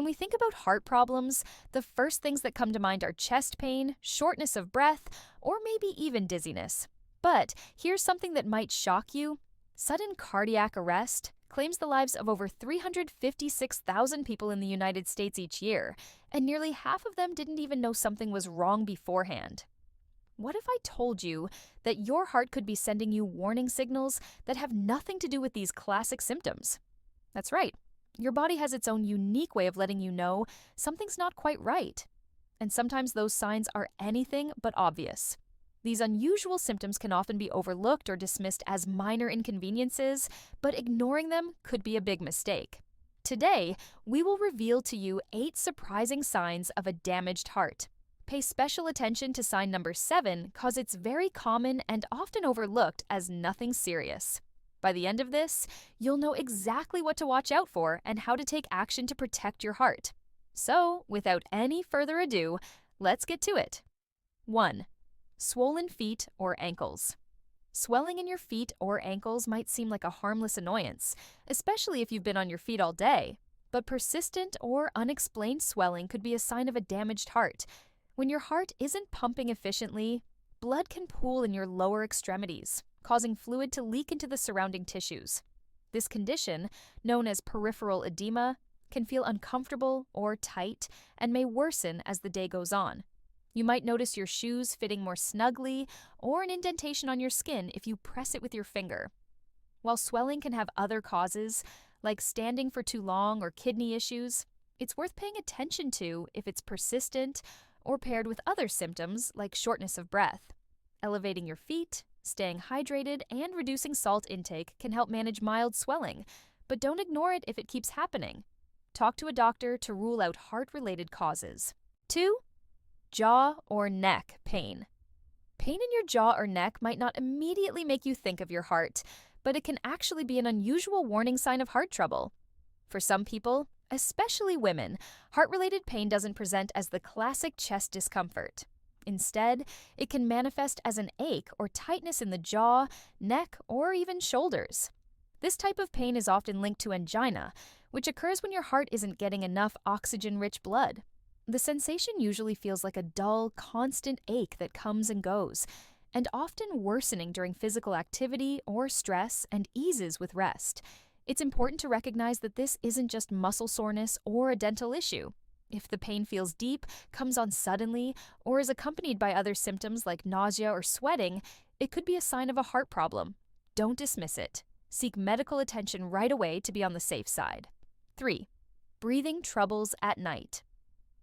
When we think about heart problems, the first things that come to mind are chest pain, shortness of breath, or maybe even dizziness. But here's something that might shock you. Sudden cardiac arrest claims the lives of over 356,000 people in the United States each year, and nearly half of them didn't even know something was wrong beforehand. What if I told you that your heart could be sending you warning signals that have nothing to do with these classic symptoms? That's right. Your body has its own unique way of letting you know something's not quite right. And sometimes those signs are anything but obvious. These unusual symptoms can often be overlooked or dismissed as minor inconveniences, but ignoring them could be a big mistake. Today, we will reveal to you 8 surprising signs of a damaged heart. Pay special attention to sign number 7 because it's very common and often overlooked as nothing serious. By the end of this, you'll know exactly what to watch out for and how to take action to protect your heart. So, without any further ado, let's get to it. 1. Swollen feet or ankles. Swelling in your feet or ankles might seem like a harmless annoyance, especially if you've been on your feet all day. But persistent or unexplained swelling could be a sign of a damaged heart. When your heart isn't pumping efficiently, blood can pool in your lower extremities, causing fluid to leak into the surrounding tissues. This condition, known as peripheral edema, can feel uncomfortable or tight and may worsen as the day goes on. You might notice your shoes fitting more snugly or an indentation on your skin if you press it with your finger. While swelling can have other causes, like standing for too long or kidney issues, it's worth paying attention to if it's persistent or paired with other symptoms like shortness of breath. Elevating your feet, staying hydrated, and reducing salt intake can help manage mild swelling, but don't ignore it if it keeps happening. Talk to a doctor to rule out heart-related causes. 2. Jaw or neck pain. Pain in your jaw or neck might not immediately make you think of your heart, but it can actually be an unusual warning sign of heart trouble. For some people, especially women, heart-related pain doesn't present as the classic chest discomfort. Instead, it can manifest as an ache or tightness in the jaw, neck, or even shoulders. This type of pain is often linked to angina, which occurs when your heart isn't getting enough oxygen-rich blood. The sensation usually feels like a dull, constant ache that comes and goes, and often worsening during physical activity or stress and eases with rest. It's important to recognize that this isn't just muscle soreness or a dental issue. If the pain feels deep, comes on suddenly, or is accompanied by other symptoms like nausea or sweating, it could be a sign of a heart problem. Don't dismiss it. Seek medical attention right away to be on the safe side. 3. Breathing troubles at night.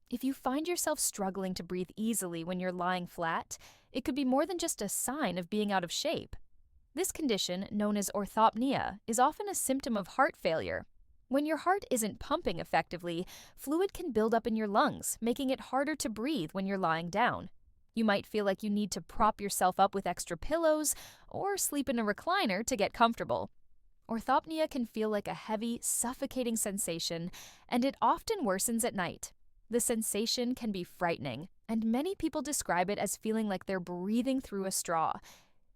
If you find yourself struggling to breathe easily when you're lying flat, it could be more than just a sign of being out of shape. This condition, known as orthopnea, is often a symptom of heart failure. When your heart isn't pumping effectively, fluid can build up in your lungs, making it harder to breathe when you're lying down. You might feel like you need to prop yourself up with extra pillows or sleep in a recliner to get comfortable. Orthopnea can feel like a heavy, suffocating sensation, and it often worsens at night. The sensation can be frightening, and many people describe it as feeling like they're breathing through a straw.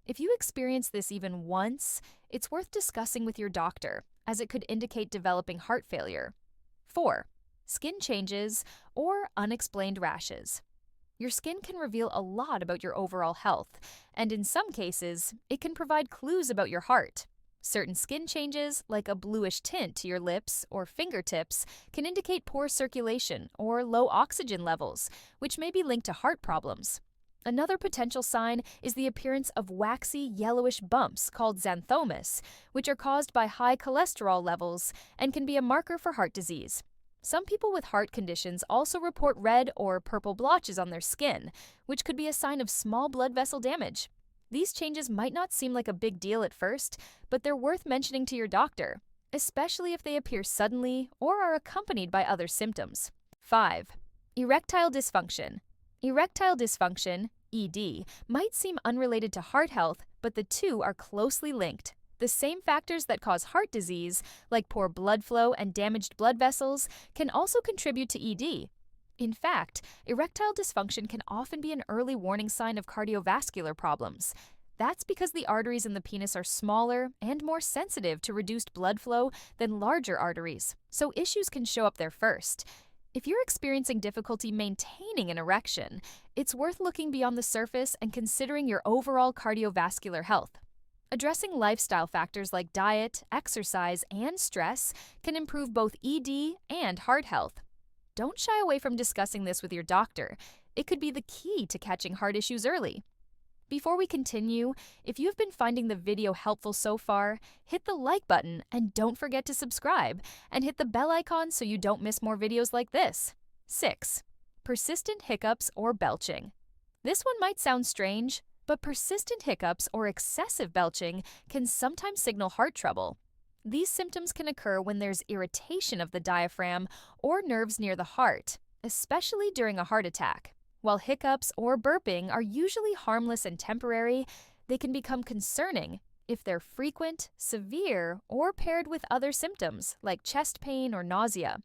If you experience this even once, it's worth discussing with your doctor, as it could indicate developing heart failure. 4. Skin changes or unexplained rashes. Your skin can reveal a lot about your overall health, and in some cases, it can provide clues about your heart. Certain skin changes, like a bluish tint to your lips or fingertips, can indicate poor circulation or low oxygen levels, which may be linked to heart problems. Another potential sign is the appearance of waxy yellowish bumps called xanthomas, which are caused by high cholesterol levels and can be a marker for heart disease. Some people with heart conditions also report red or purple blotches on their skin, which could be a sign of small blood vessel damage. These changes might not seem like a big deal at first, but they're worth mentioning to your doctor, especially if they appear suddenly or are accompanied by other symptoms. 5. Erectile dysfunction. Erectile dysfunction, ED, might seem unrelated to heart health, but the two are closely linked. The same factors that cause heart disease, like poor blood flow and damaged blood vessels, can also contribute to ED. In fact, erectile dysfunction can often be an early warning sign of cardiovascular problems. That's because the arteries in the penis are smaller and more sensitive to reduced blood flow than larger arteries, so issues can show up there first. If you're experiencing difficulty maintaining an erection, it's worth looking beyond the surface and considering your overall cardiovascular health. Addressing lifestyle factors like diet, exercise, and stress can improve both ED and heart health. Don't shy away from discussing this with your doctor. It could be the key to catching heart issues early. Before we continue, if you've been finding the video helpful so far, hit the like button and don't forget to subscribe and hit the bell icon so you don't miss more videos like this. 6. Persistent hiccups or belching. This one might sound strange, but persistent hiccups or excessive belching can sometimes signal heart trouble. These symptoms can occur when there's irritation of the diaphragm or nerves near the heart, especially during a heart attack. While hiccups or burping are usually harmless and temporary, they can become concerning if they're frequent, severe, or paired with other symptoms like chest pain or nausea.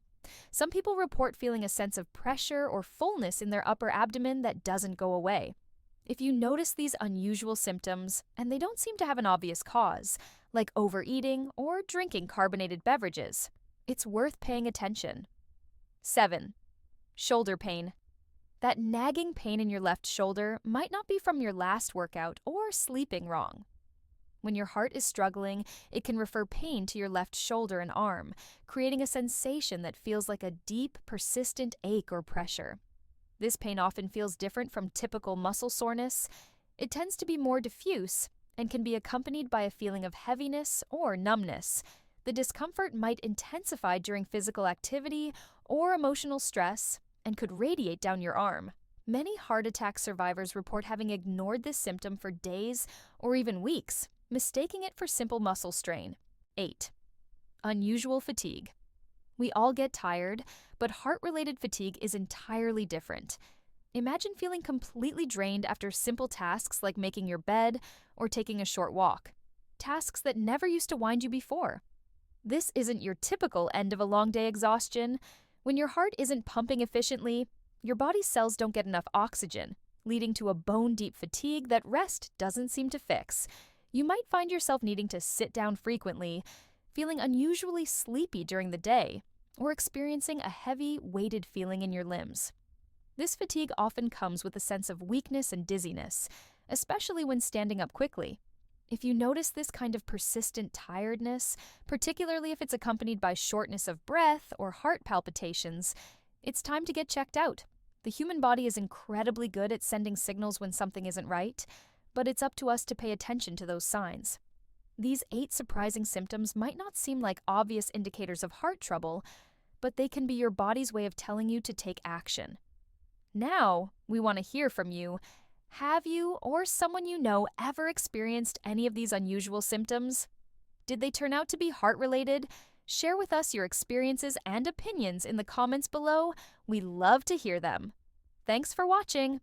Some people report feeling a sense of pressure or fullness in their upper abdomen that doesn't go away. If you notice these unusual symptoms, and they don't seem to have an obvious cause, like overeating or drinking carbonated beverages, it's worth paying attention. 7. Shoulder pain. That nagging pain in your left shoulder might not be from your last workout or sleeping wrong. When your heart is struggling, it can refer pain to your left shoulder and arm, creating a sensation that feels like a deep, persistent ache or pressure. This pain often feels different from typical muscle soreness. It tends to be more diffuse and can be accompanied by a feeling of heaviness or numbness. The discomfort might intensify during physical activity or emotional stress and could radiate down your arm. Many heart attack survivors report having ignored this symptom for days or even weeks, mistaking it for simple muscle strain. 8. Unusual fatigue. We all get tired, but heart-related fatigue is entirely different. Imagine feeling completely drained after simple tasks like making your bed or taking a short walk, tasks that never used to wind you before. This isn't your typical end of a long day exhaustion. When your heart isn't pumping efficiently, your body's cells don't get enough oxygen, leading to a bone-deep fatigue that rest doesn't seem to fix. You might find yourself needing to sit down frequently, feeling unusually sleepy during the day, or experiencing a heavy, weighted feeling in your limbs. This fatigue often comes with a sense of weakness and dizziness, especially when standing up quickly. If you notice this kind of persistent tiredness, particularly if it's accompanied by shortness of breath or heart palpitations, it's time to get checked out. The human body is incredibly good at sending signals when something isn't right, but it's up to us to pay attention to those signs. These 8 surprising symptoms might not seem like obvious indicators of heart trouble, but they can be your body's way of telling you to take action. Now, we want to hear from you. Have you or someone you know ever experienced any of these unusual symptoms? Did they turn out to be heart-related? Share with us your experiences and opinions in the comments below. We love to hear them. Thanks for watching.